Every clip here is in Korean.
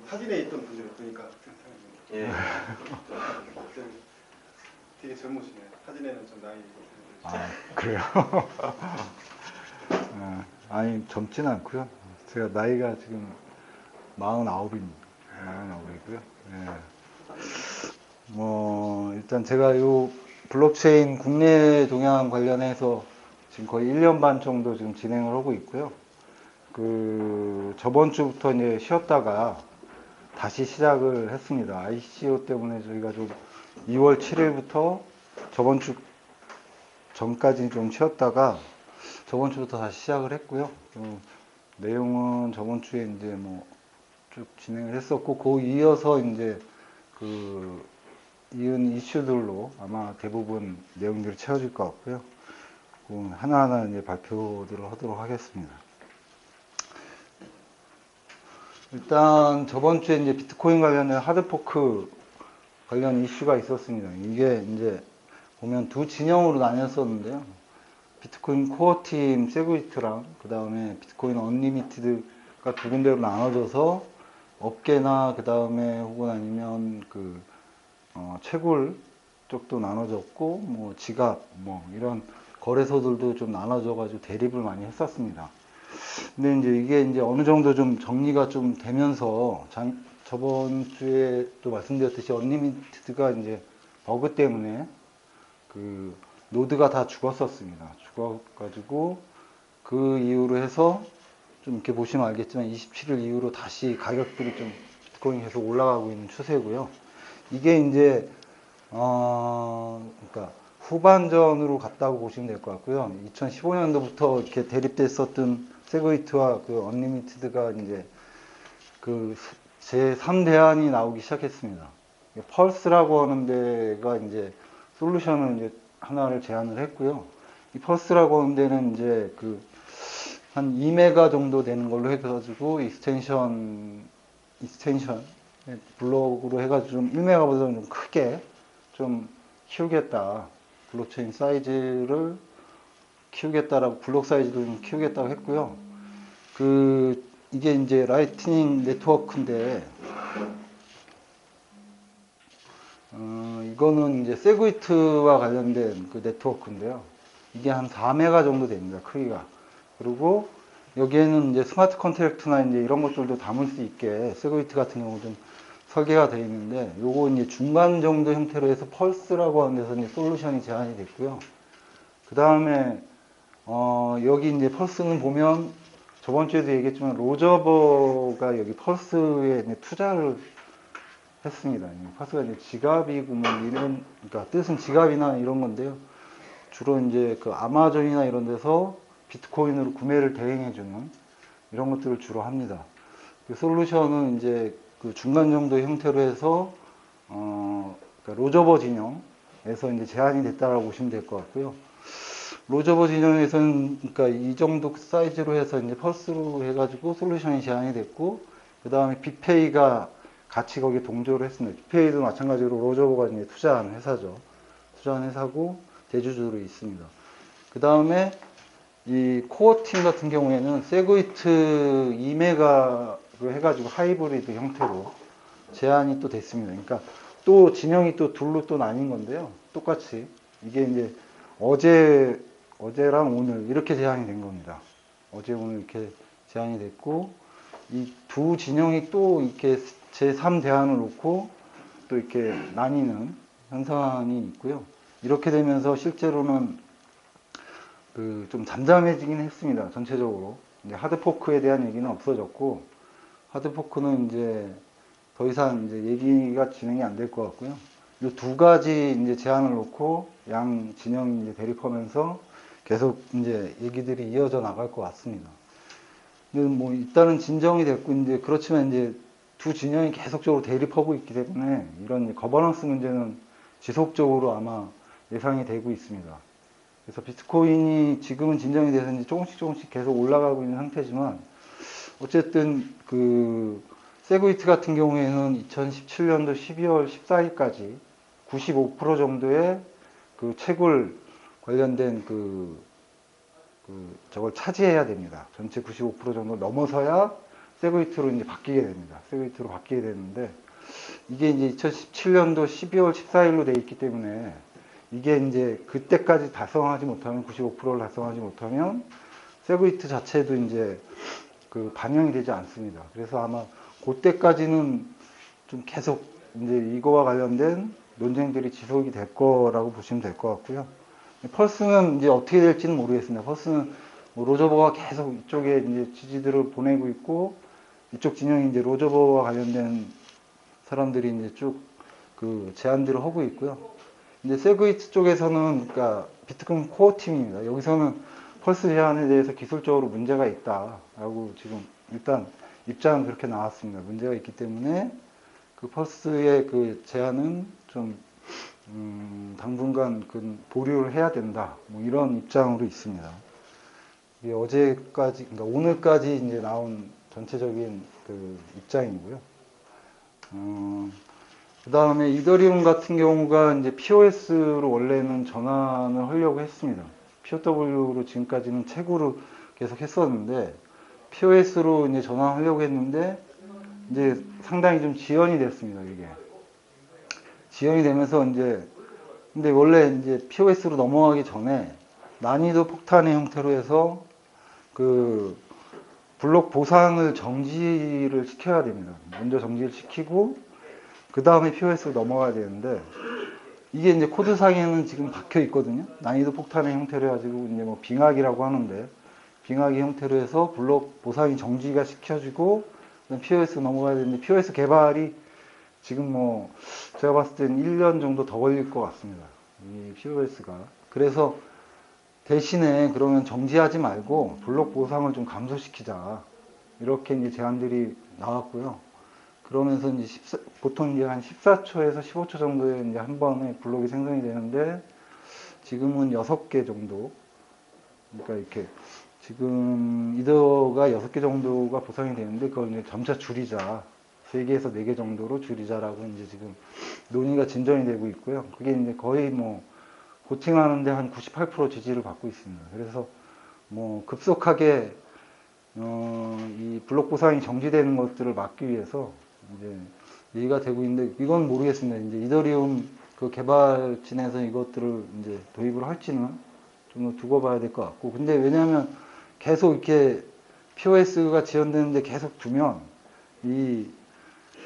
사진에 있던 분들을 보니까 예. 되게 젊으시네요. 사진에는 좀 나이 있고. 아, 그래요? 아니, 젊진 않고요. 제가 나이가 지금 49입니다. 49이고요. 일단 제가 요 블록체인 국내 동향 관련해서 지금 거의 1년 반 정도 지금 진행을 하고 있고요. 저번 주부터 이제 쉬었다가 다시 시작을 했습니다. ICO 때문에 저희가 좀 2월 7일부터 저번 주 전까지 좀 쉬었다가 저번 주부터 다시 시작을 했고요. 내용은 저번 주에 이제 뭐 쭉 진행을 했었고, 그 이어서 이제 이은 이슈들로 아마 대부분 내용들이 채워질 것 같고요. 하나하나 이제 발표들을 하도록 하겠습니다. 일단 저번 주에 이제 비트코인 관련된 하드포크 관련 이슈가 있었습니다. 이게 이제 보면 두 진영으로 나뉘었었는데요. 비트코인 코어 팀 세그위트랑 그 다음에 비트코인 언리미티드가 두 군데로 나눠져서 업계나 그 다음에 혹은 아니면 채굴 쪽도 나눠졌고 뭐 지갑 뭐 이런 거래소들도 좀 나눠져 가지고 대립을 많이 했었습니다. 근데 이제 이게 이제 어느 정도 좀 정리가 좀 되면서 저번 주에 또 말씀드렸듯이 언리미티드가 이제 버그 때문에 노드가 다 죽었었습니다. 죽어가지고 그 이후로 해서 좀 이렇게 보시면 알겠지만 27일 이후로 다시 가격들이 좀 비트코인이 계속 올라가고 있는 추세고요. 이게 이제 그러니까 후반전으로 갔다고 보시면 될 것 같고요. 2015년도부터 이렇게 대립됐었던 세그위트와 언리미티드가 이제 제3대안이 나오기 시작했습니다. 펄스라고 하는 데가 이제 솔루션을 이제 하나를 제안을 했고요. 이 펄스라고 하는 데는 이제 한 2메가 정도 되는 걸로 해가지고 익스텐션 블록으로 해가지고 좀 1메가보다 좀 크게 좀 키우겠다. 블록체인 사이즈를 키우겠다라고, 블록 사이즈도 좀 키우겠다고 했고요. 이게 이제 라이트닝 네트워크인데, 이거는 이제 세그위트와 관련된 네트워크인데요. 이게 한 4메가 정도 됩니다. 크기가. 그리고 여기에는 이제 스마트 컨트랙트나 이제 이런 것들도 담을 수 있게 세그위트 같은 경우 좀 설계가 되어 있는데, 요거 이제 중간 정도 형태로 해서 펄스라고 하는 데서 이제 솔루션이 제안이 됐고요. 그 다음에 여기 이제 펄스는 보면 저번 주에도 얘기했지만 로저버가 여기 펄스에 이제 투자를 했습니다. 펄스가 이제 지갑이고 뭐 이런, 그러니까 뜻은 지갑이나 이런 건데요. 주로 이제 아마존이나 이런 데서 비트코인으로 구매를 대행해주는 이런 것들을 주로 합니다. 솔루션은 이제 중간 정도 형태로 해서 그러니까 로저버 진영에서 이제 제한이 됐다라고 보시면 될 것 같고요. 로저버 진영에서는 그러니까 이 정도 사이즈로 해서 이제 펄스로 해가지고 솔루션이 제한이 됐고, 그 다음에 빅페이가 같이 거기에 동조를 했습니다. 빅페이도 마찬가지로 로저버가 이제 투자한 회사죠. 투자한 회사고 대주주로 있습니다. 그 다음에 이 코어팀 같은 경우에는 세그위트 2메가로 해가지고 하이브리드 형태로 제한이 또 됐습니다. 그러니까 또 진영이 또 둘로 또 나뉜 건데요. 똑같이 이게 이제 어제랑 오늘 이렇게 제한이 된 겁니다. 어제 오늘 이렇게 제한이 됐고, 이 두 진영이 또 이렇게 제3대안을 놓고 또 이렇게 나뉘는 현상이 있고요. 이렇게 되면서 실제로는 좀 잠잠해지긴 했습니다. 전체적으로. 이제 하드포크에 대한 얘기는 없어졌고, 하드포크는 이제 더 이상 이제 얘기가 진행이 안 될 것 같고요. 이 두 가지 이제 제안을 놓고 양 진영이 이제 대립하면서 계속 이제 얘기들이 이어져 나갈 것 같습니다. 근데 뭐 일단은 진정이 됐고, 이제 그렇지만 이제 두 진영이 계속적으로 대립하고 있기 때문에 이런 거버넌스 문제는 지속적으로 아마 예상이 되고 있습니다. 그래서 비트코인이 지금은 진정이 돼서 이제 조금씩 계속 올라가고 있는 상태지만, 어쨌든 세그위트 같은 경우에는 2017년도 12월 14일까지 95% 정도의 채굴 관련된 저걸 차지해야 됩니다. 전체 95% 정도 넘어서야 세그위트로 이제 바뀌게 됩니다. 세그위트로 바뀌게 되는데, 이게 이제 2017년도 12월 14일로 돼 있기 때문에, 이게 이제 그때까지 달성하지 못하면, 95%를 달성하지 못하면, 세그위트 자체도 이제 그 반영이 되지 않습니다. 그래서 아마 그때까지는 좀 계속 이제 이거와 관련된 논쟁들이 지속이 될 거라고 보시면 될 것 같고요. 펄스는 이제 어떻게 될지는 모르겠습니다. 펄스는 뭐 로저버가 계속 이쪽에 이제 지지들을 보내고 있고, 이쪽 진영이 이제 로저버와 관련된 사람들이 이제 쭉 그 제안들을 하고 있고요. 이제 세그위트 쪽에서는, 그러니까 비트코인 코어 팀입니다. 여기서는 펄스 제안에 대해서 기술적으로 문제가 있다라고 지금 일단 입장은 그렇게 나왔습니다. 문제가 있기 때문에 그 펄스의 그 제안은 좀 당분간 그 보류를 해야 된다. 뭐 이런 입장으로 있습니다. 이게 어제까지, 그러니까 오늘까지 이제 나온 전체적인 그 입장이고요. 그 다음에 이더리움 같은 경우가 이제 POS로 원래는 전환을 하려고 했습니다. POW로 지금까지는 채굴을 계속 했었는데, POS로 이제 전환하려고 했는데, 이제 상당히 좀 지연이 됐습니다, 이게. 지연이 되면서 이제, 근데 원래 이제 POS로 넘어가기 전에 난이도 폭탄의 형태로 해서 그 블록 보상을 정지를 시켜야 됩니다. 먼저 정지를 시키고, 그 다음에 POS로 넘어가야 되는데, 이게 이제 코드상에는 지금 박혀 있거든요. 난이도 폭탄의 형태로 해가지고, 이제 뭐 빙하기라고 하는데, 빙하기 형태로 해서 블록 보상이 정지가 시켜지고, POS 넘어가야 되는데, POS 개발이 지금 뭐, 제가 봤을 땐 1년 정도 더 걸릴 것 같습니다. 이 POS가. 그래서 대신에 그러면 정지하지 말고, 블록 보상을 좀 감소시키자. 이렇게 이제 제안들이 나왔고요. 그러면서 이제 보통 이제 한 14초에서 15초 정도에 이제 한 번에 블록이 생성이 되는데, 지금은 6개 정도. 그러니까 이렇게, 지금 이더가 6개 정도가 보상이 되는데, 그걸 이제 점차 줄이자. 3개에서 4개 정도로 줄이자라고 이제 지금 논의가 진전이 되고 있고요. 그게 이제 거의 뭐, 고팅하는데 한 98% 지지를 받고 있습니다. 그래서 뭐, 급속하게, 이 블록 보상이 정지되는 것들을 막기 위해서 이제 얘기가 되고 있는데, 이건 모르겠습니다. 이제 이더리움 그 개발진에서 이것들을 이제 도입을 할지는 좀 더 두고 봐야 될 것 같고. 근데 왜냐하면 계속 이렇게 POS가 지연되는데 계속 두면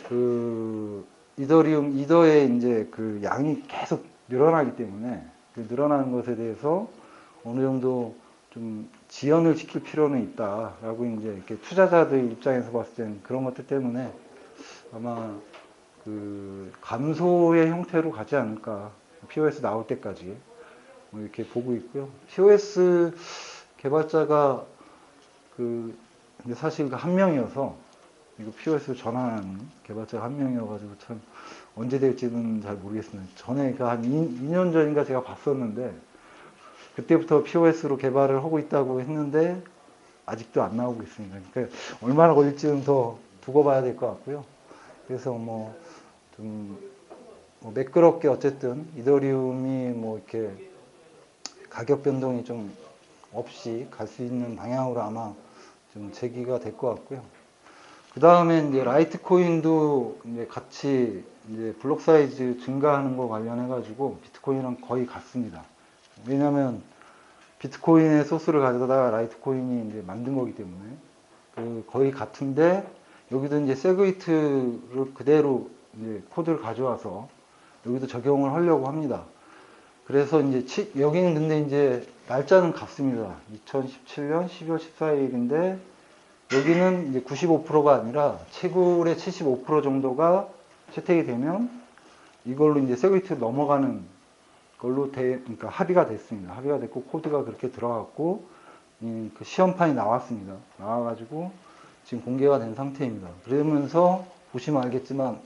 그 이더리움 이더의 이제 그 양이 계속 늘어나기 때문에, 그 늘어나는 것에 대해서 어느 정도 좀 지연을 시킬 필요는 있다라고 이제 이렇게 투자자들 입장에서 봤을 땐 그런 것들 때문에 아마 그 감소의 형태로 가지 않을까. POS 나올 때까지 뭐 이렇게 보고 있고요. POS 개발자가 그 근데 사실 그 한 명이어서, 이거 POS 전환하는 개발자가 한 명이어가지고 참 언제 될지는 잘 모르겠습니다. 전에 그 한 2년 전인가 제가 봤었는데, 그때부터 POS로 개발을 하고 있다고 했는데 아직도 안 나오고 있습니다. 그러니까 얼마나 걸릴지는 더 두고 봐야 될 것 같고요. 그래서 뭐 좀 매끄럽게 어쨌든 이더리움이 뭐 이렇게 가격 변동이 좀 없이 갈 수 있는 방향으로 아마 좀 제기가 될 것 같고요. 그 다음에 이제 라이트코인도 이제 같이 이제 블록 사이즈 증가하는 거 관련해가지고 비트코인이랑 거의 같습니다. 왜냐면 비트코인의 소스를 가져다가 라이트코인이 이제 만든 거기 때문에 그 거의 같은데, 여기도 이제 세그위트를 그대로 이제 코드를 가져와서 여기도 적용을 하려고 합니다. 그래서 이제 여기는 근데 이제 날짜는 같습니다. 2017년 12월 14일인데 여기는 이제 95%가 아니라 채굴의 75% 정도가 채택이 되면 이걸로 이제 세그위트 넘어가는 걸로 그러니까 합의가 됐습니다. 합의가 됐고 코드가 그렇게 들어갔고 그 시험판이 나왔습니다. 나와가지고 지금 공개가 된 상태입니다. 그러면서 보시면 알겠지만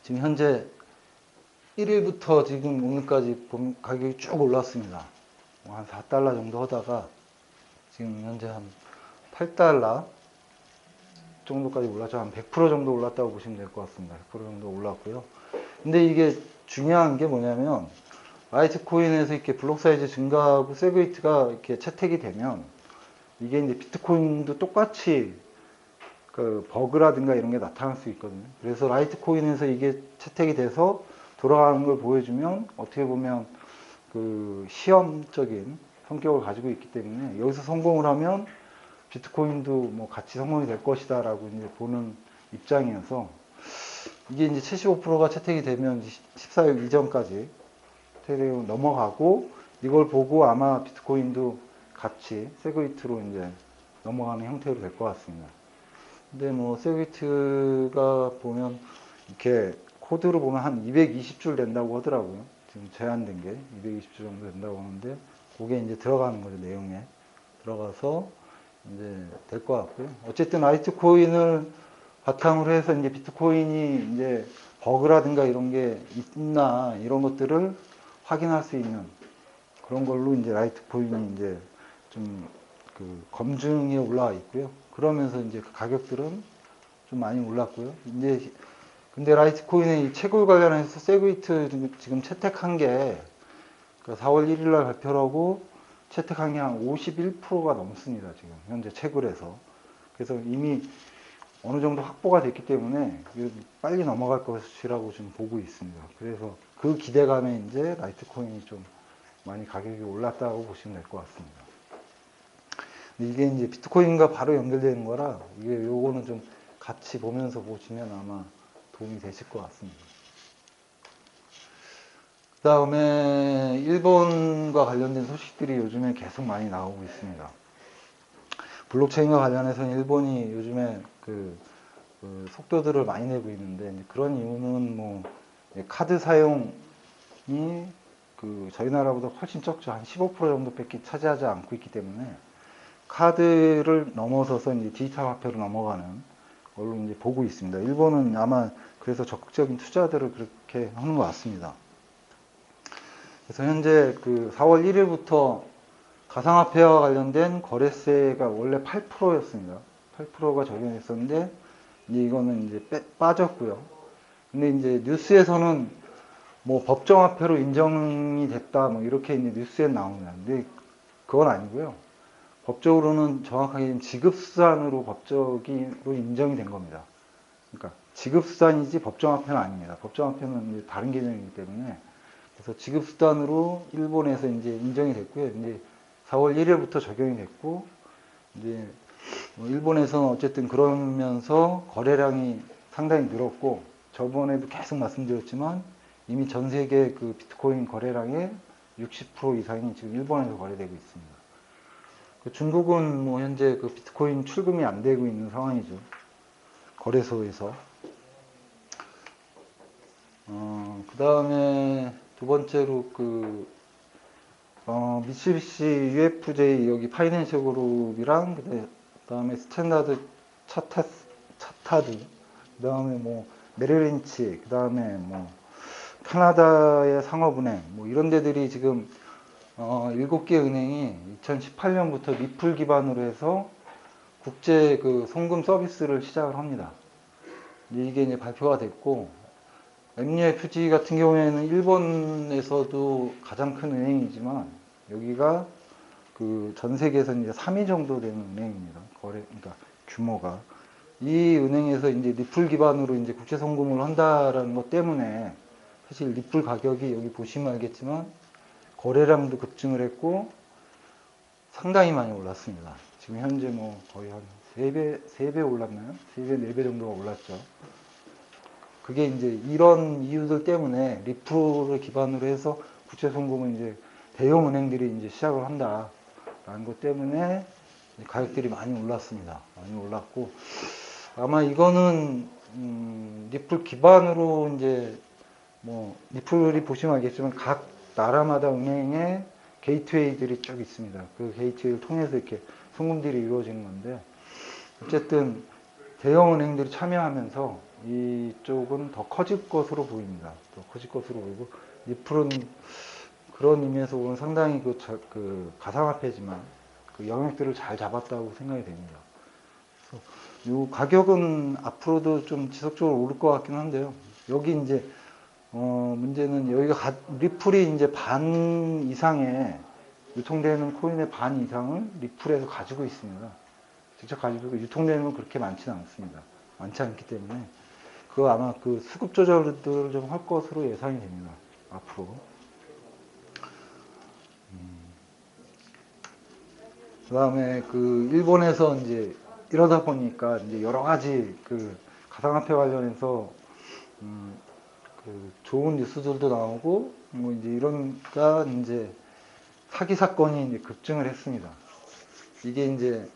지금 현재 1일부터 지금 오늘까지 보면 가격이 쭉 올랐습니다. 한 4달러 정도 하다가 지금 현재 한 8달러 정도까지 올랐죠. 한 100% 정도 올랐다고 보시면 될 것 같습니다. 100% 정도 올랐고요. 근데 이게 중요한 게 뭐냐면, 라이트코인에서 이렇게 블록 사이즈 증가하고 세그위트가 이렇게 채택이 되면 이게 이제 비트코인도 똑같이 그 버그라든가 이런 게 나타날 수 있거든요. 그래서 라이트코인에서 이게 채택이 돼서 돌아가는 걸 보여주면 어떻게 보면 그 시험적인 성격을 가지고 있기 때문에 여기서 성공을 하면 비트코인도 뭐 같이 성공이 될 것이다라고 이제 보는 입장이어서 이게 이제 75%가 채택이 되면 14일 이전까지 테레움 넘어가고 이걸 보고 아마 비트코인도 같이 세그위트로 이제 넘어가는 형태로 될 것 같습니다. 근데 뭐 세그위트가 보면 이렇게 코드로 보면 한 220줄 된다고 하더라고요. 지금 제한된 게 220줄 정도 된다고 하는데 그게 이제 들어가는 거죠. 내용에 들어가서 이제 될 것 같고요. 어쨌든 라이트코인을 바탕으로 해서 이제 비트코인이 이제 버그라든가 이런 게 있나 이런 것들을 확인할 수 있는 그런 걸로 이제 라이트코인이 이제 좀 그 검증에 올라와 있고요. 그러면서 이제 그 가격들은 좀 많이 올랐고요. 이제 근데 라이트코인의 이 채굴 관련해서 세그위트 지금 채택한 게 4월 1일 날 발표를 하고 채택한 게 한 51%가 넘습니다. 지금 현재 채굴에서. 그래서 이미 어느 정도 확보가 됐기 때문에 빨리 넘어갈 것이라고 지금 보고 있습니다. 그래서 그 기대감에 이제 라이트코인이 좀 많이 가격이 올랐다고 보시면 될 것 같습니다. 이게 이제 비트코인과 바로 연결되는 거라 이게 요거는 좀 같이 보면서 보시면 아마 도움이 되실 것 같습니다. 그 다음에 일본과 관련된 소식들이 요즘에 계속 많이 나오고 있습니다. 블록체인과 관련해서는 일본이 요즘에 그 속도들을 많이 내고 있는데 그런 이유는 뭐 카드 사용이 그 저희 나라보다 훨씬 적죠. 한 15% 정도밖에 차지하지 않고 있기 때문에 카드를 넘어서서 이제 디지털 화폐로 넘어가는 걸로 이제 보고 있습니다. 일본은 아마 그래서 적극적인 투자들을 그렇게 하는 것 같습니다. 그래서 현재 그 4월 1일부터 가상화폐와 관련된 거래세가 원래 8%였습니다. 8%가 적용했었는데 이제 이거는 이제 빠졌고요. 근데 이제 뉴스에서는 뭐 법정화폐로 인정이 됐다 뭐 이렇게 이제 뉴스에 나옵니다. 근데 그건 아니고요. 법적으로는 정확하게 지급수단으로 법적으로 인정이 된 겁니다. 그러니까 지급수단이지 법정화폐는 아닙니다. 법정화폐는 이제 다른 개념이기 때문에 그래서 지급수단으로 일본에서 이제 인정이 됐고요. 이제 4월 1일부터 적용이 됐고 이제 일본에서는 어쨌든 그러면서 거래량이 상당히 늘었고 저번에도 계속 말씀드렸지만 이미 전 세계 그 비트코인 거래량의 60% 이상이 지금 일본에서 거래되고 있습니다. 중국은 뭐 현재 그 비트코인 출금이 안 되고 있는 상황이죠. 거래소에서. 그 다음에 두 번째로 미쓰비시 UFJ 여기 파이낸셜 그룹이랑 그 다음에 스탠다드 차타드 그 다음에 뭐 메릴린치 그 다음에 뭐 캐나다의 상업은행 뭐 이런 데들이 지금 7개 은행이 2018년부터 리플 기반으로 해서 국제 그 송금 서비스를 시작을 합니다. 이게 이제 발표가 됐고, MUFG 같은 경우에는 일본에서도 가장 큰 은행이지만, 여기가 그 전 세계에서 이제 3위 정도 되는 은행입니다. 그러니까 규모가. 이 은행에서 이제 리플 기반으로 이제 국제 송금을 한다라는 것 때문에, 사실 리플 가격이 여기 보시면 알겠지만, 거래량도 급증을 했고 상당히 많이 올랐습니다. 지금 현재 뭐 거의 한 3배 올랐나요? 3배, 4배 정도가 올랐죠. 그게 이제 이런 이유들 때문에 리플을 기반으로 해서 국제 송금을 이제 대형 은행들이 이제 시작을 한다라는 것 때문에 가격들이 많이 올랐습니다. 많이 올랐고 아마 이거는 리플 기반으로 이제 뭐 리플이 보시면 알겠지만 각 나라마다 은행에 게이트웨이들이 쭉 있습니다. 그 게이트웨이를 통해서 이렇게 송금들이 이루어지는 건데 어쨌든 대형 은행들이 참여하면서 이쪽은 더 커질 것으로 보입니다. 더 커질 것으로 보이고 리플은 그런 의미에서 보면 상당히 그 가상화폐지만 그 영역들을 잘 잡았다고 생각이 됩니다. 이 가격은 앞으로도 좀 지속적으로 오를 것 같긴 한데요. 여기 이제 문제는 여기가 리플이 이제 반 이상의 유통되는 코인의 반 이상을 리플에서 가지고 있습니다. 직접 가지고 유통되는 건 그렇게 많지는 않습니다. 많지 않기 때문에 그거 아마 그 수급 조절들을 좀 할 것으로 예상이 됩니다. 앞으로. 그다음에 그 일본에서 이제 이러다 보니까 이제 여러 가지 그 가상화폐 관련해서 그 좋은 뉴스들도 나오고 뭐 이제 이러니까 이제 사기 사건이 이제 급증을 했습니다. 이게 이제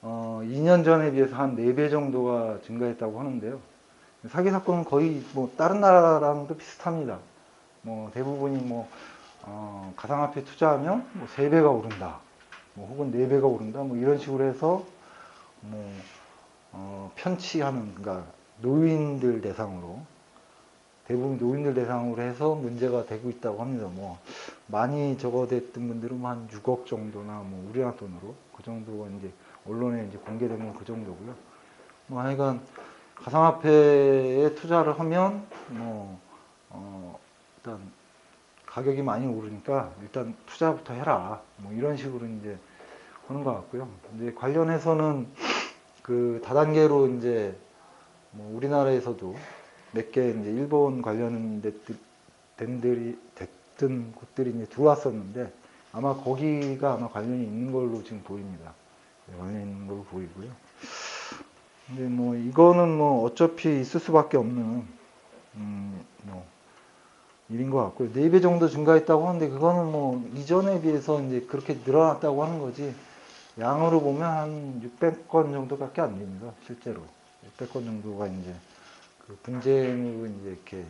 2년 전에 비해서 한 4배 정도가 증가했다고 하는데요. 사기 사건은 거의 뭐 다른 나라랑도 비슷합니다. 뭐 대부분이 뭐 가상화폐 투자하면 뭐 3배가 오른다. 뭐 혹은 4배가 오른다. 뭐 이런 식으로 해서 뭐 편취하는, 그러니까 노인들 대상으로, 대부분 노인들 대상으로 해서 문제가 되고 있다고 합니다. 뭐 많이 적어댔던 분들은 한 6억 정도나 뭐 우리나라 돈으로 그 정도가 이제 언론에 이제 공개된 건 그 정도고요. 뭐 하여간 가상화폐에 투자를 하면 뭐 일단 가격이 많이 오르니까 일단 투자부터 해라. 뭐 이런 식으로 이제 하는 것 같고요. 이제 관련해서는 그 다단계로 이제 뭐 우리나라에서도 몇 개 이제 일본 관련 됐던 곳들이 이제 들어왔었는데 아마 거기가 아마 관련이 있는 걸로 지금 보입니다. 관련이 있는 걸로 보이고요. 근데 뭐 이거는 뭐 어차피 있을 수밖에 없는 뭐 일인 것 같고요. 4배 정도 증가했다고 하는데 그거는 뭐 이전에 비해서 이제 그렇게 늘어났다고 하는 거지 양으로 보면 한 600건 정도밖에 안 됩니다. 실제로 600건 정도가 이제 그 분쟁으로 이제 이렇게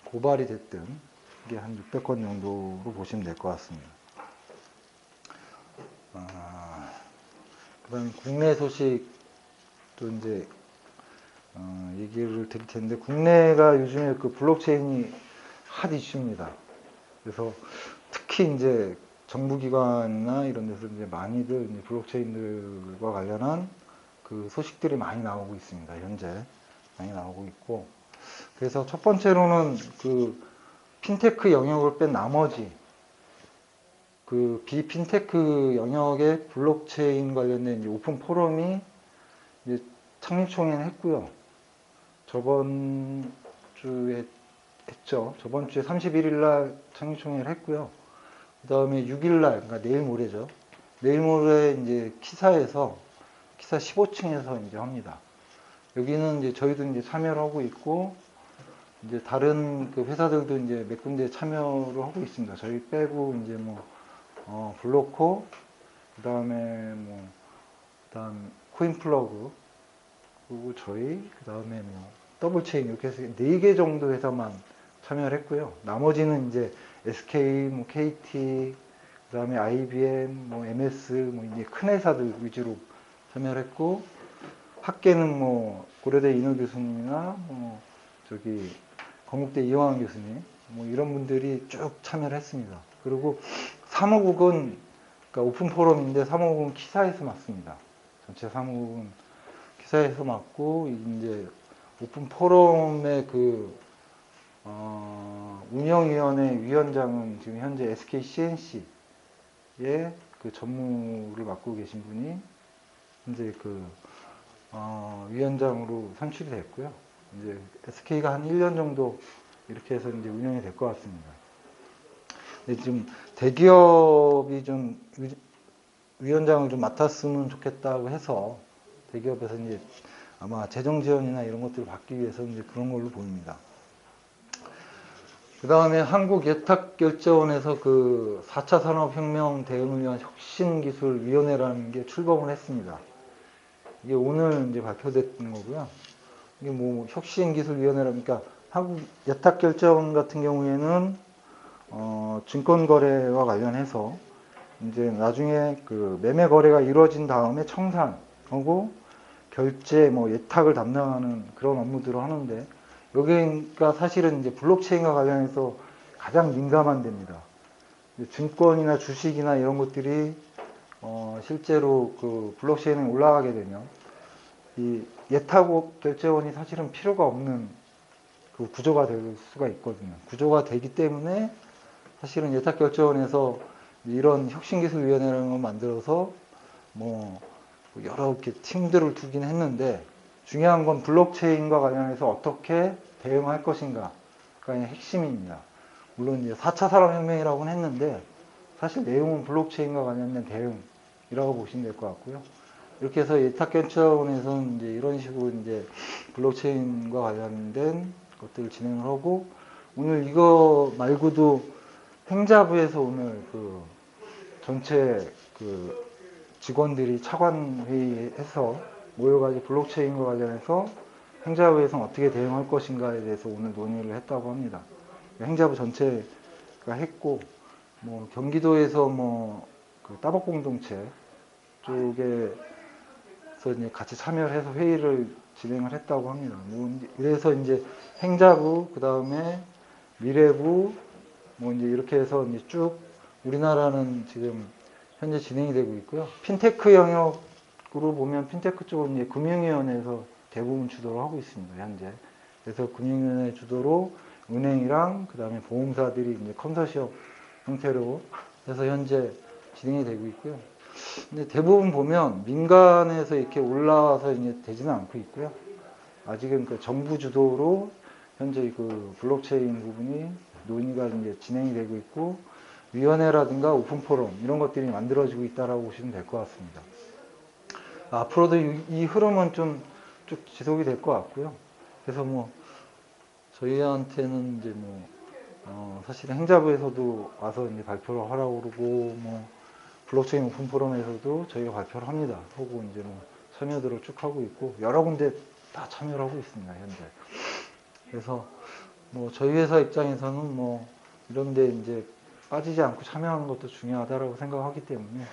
고발이 됐든 이게 한 600건 정도로 보시면 될 것 같습니다. 그다음에 국내 소식도 이제 얘기를 드릴 텐데 국내가 요즘에 그 블록체인이 핫 이슈입니다. 그래서 특히 이제 정부기관이나 이런 데서 이제 많이들 이제 블록체인들과 관련한 그 소식들이 많이 나오고 있습니다. 현재 많이 나오고 있고, 그래서 첫 번째로는 그 핀테크 영역을 뺀 나머지 그 비핀테크 영역의 블록체인 관련된 이제 오픈 포럼이 이제 창립총회를 했고요. 저번 주에 했죠. 저번 주에 31일 날 창립총회를 했고요. 그 다음에 6일 날, 그러니까 내일 모레죠. 내일 모레 이제 키사에서, 키사 15층에서 이제 합니다. 여기는 이제 저희도 이제 참여를 하고 있고, 이제 다른 그 회사들도 이제 몇 군데 참여를 하고 있습니다. 저희 빼고 이제 뭐, 블로코, 그 다음에 뭐, 그 다음 코인플러그, 그리고 저희, 그 다음에 뭐, 더블체인 이렇게 해서 4개 정도 회사만 참여를 했고요. 나머지는 이제 SK, 뭐 KT, 그 다음에 IBM, 뭐 MS, 뭐 이제 큰 회사들 위주로 참여를 했고, 학계는 뭐 고려대 이노 교수님이나 뭐 저기 건국대 이영환 교수님, 뭐 이런 분들이 쭉 참여를 했습니다. 그리고 사무국은, 그러니까 오픈 포럼인데 사무국은 키사에서 맡습니다. 전체 사무국은 키사에서 맡고, 이제 오픈 포럼의 그 운영위원회 위원장은 지금 현재 SK CNC의 그 전무를 맡고 계신 분이 이제 그 위원장으로 선출이 됐고요. 이제 SK가 한 1년 정도 이렇게 해서 이제 운영이 될 것 같습니다. 근데 지금 대기업이 좀 위원장을 좀 맡았으면 좋겠다고 해서 대기업에서 이제 아마 재정 지원이나 이런 것들을 받기 위해서 이제 그런 걸로 보입니다. 그 다음에 한국예탁결제원에서 그 4차 산업혁명 대응을 위한 혁신기술위원회라는 게 출범을 했습니다. 이게 오늘 이제 발표됐던 거고요. 이게 뭐 혁신기술위원회라니까 한국예탁결제원 같은 경우에는 증권거래와 관련해서 이제 나중에 그 매매 거래가 이루어진 다음에 청산하고 결제 뭐 예탁을 담당하는 그런 업무들을 하는데 여기가 사실은 이제 블록체인과 관련해서 가장 민감한 데입니다. 증권이나 주식이나 이런 것들이 실제로 그 블록체인에 올라가게 되면 이 예탁 결제원이 사실은 필요가 없는 그 구조가 될 수가 있거든요. 구조가 되기 때문에 사실은 예탁결제원에서 이런 혁신기술위원회라는 걸 만들어서 뭐 여러 이렇게 팀들을 두긴 했는데 중요한 건 블록체인과 관련해서 어떻게 대응할 것인가가 핵심입니다. 물론 이제 4차 산업혁명이라고는 했는데 사실 내용은 블록체인과 관련된 대응이라고 보시면 될 것 같고요. 이렇게 해서 예탁견차원에서는 이제 이런 식으로 이제 블록체인과 관련된 것들을 진행을 하고 오늘 이거 말고도 행자부에서 오늘 그 전체 그 직원들이 차관 회의해서 모여가지고 블록체인과 관련해서 행자부에서는 어떻게 대응할 것인가에 대해서 오늘 논의를 했다고 합니다. 행자부 전체가 했고 뭐 경기도에서 뭐 그 따박 공동체 쪽에서 이제 같이 참여를 해서 회의를 진행을 했다고 합니다. 뭐 그래서 이제 행자부 그 다음에 미래부 뭐 이제 이렇게 해서 이제 쭉 우리나라는 지금 현재 진행이 되고 있고요. 핀테크 영역으로 보면 핀테크 쪽은 이제 금융위원회에서 대부분 주도를 하고 있습니다. 현재. 그래서 금융위원회 주도로 은행이랑 그 다음에 보험사들이 이제 컨소시엄 형태로 해서 현재 진행이 되고 있고요. 근데 대부분 보면 민간에서 이렇게 올라와서 이제 되지는 않고 있고요. 아직은 그 정부 주도로 현재 그 블록체인 부분이 논의가 이제 진행이 되고 있고 위원회라든가 오픈 포럼 이런 것들이 만들어지고 있다라고 보시면 될 것 같습니다. 앞으로도 이 흐름은 좀 쭉 지속이 될 것 같고요. 그래서 뭐 저희한테는 이제 뭐 사실 행자부에서도 와서 이제 발표를 하라고 그러고 뭐 블록체인 오픈 포럼에서도 저희가 발표를 합니다. 하고 이제 뭐 참여들을 쭉 하고 있고 여러 군데 다 참여를 하고 있습니다. 현재. 그래서 뭐 저희 회사 입장에서는 뭐 이런데 이제 빠지지 않고 참여하는 것도 중요하다라고 생각하기 때문에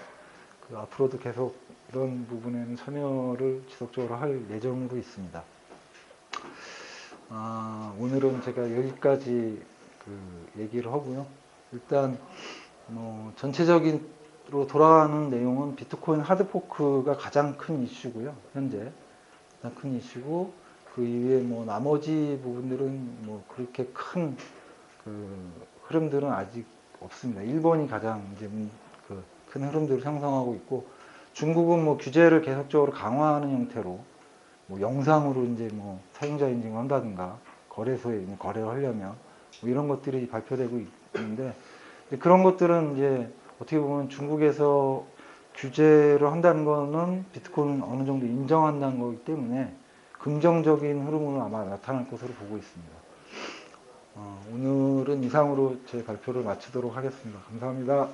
그 앞으로도 계속 이런 부분에는 참여를 지속적으로 할 예정으로 있습니다. 오늘은 제가 여기까지 그 얘기를 하고요. 일단 뭐 전체적으로 돌아가는 내용은 비트코인 하드포크가 가장 큰 이슈고요. 현재 가장 큰 이슈고 그 이외에 뭐 나머지 부분들은 뭐 그렇게 큰 그 흐름들은 아직 없습니다. 일본이 가장 이제 그 큰 흐름들을 형성하고 있고 중국은 뭐 규제를 계속적으로 강화하는 형태로 뭐 영상으로 이제 뭐 사용자 인증을 한다든가 거래소에 거래를 하려면 뭐 이런 것들이 발표되고 있는데 그런 것들은 이제 어떻게 보면 중국에서 규제를 한다는 거는 비트코인을 어느 정도 인정한다는 거기 때문에 긍정적인 흐름으로 아마 나타날 것으로 보고 있습니다. 오늘은 이상으로 제 발표를 마치도록 하겠습니다. 감사합니다.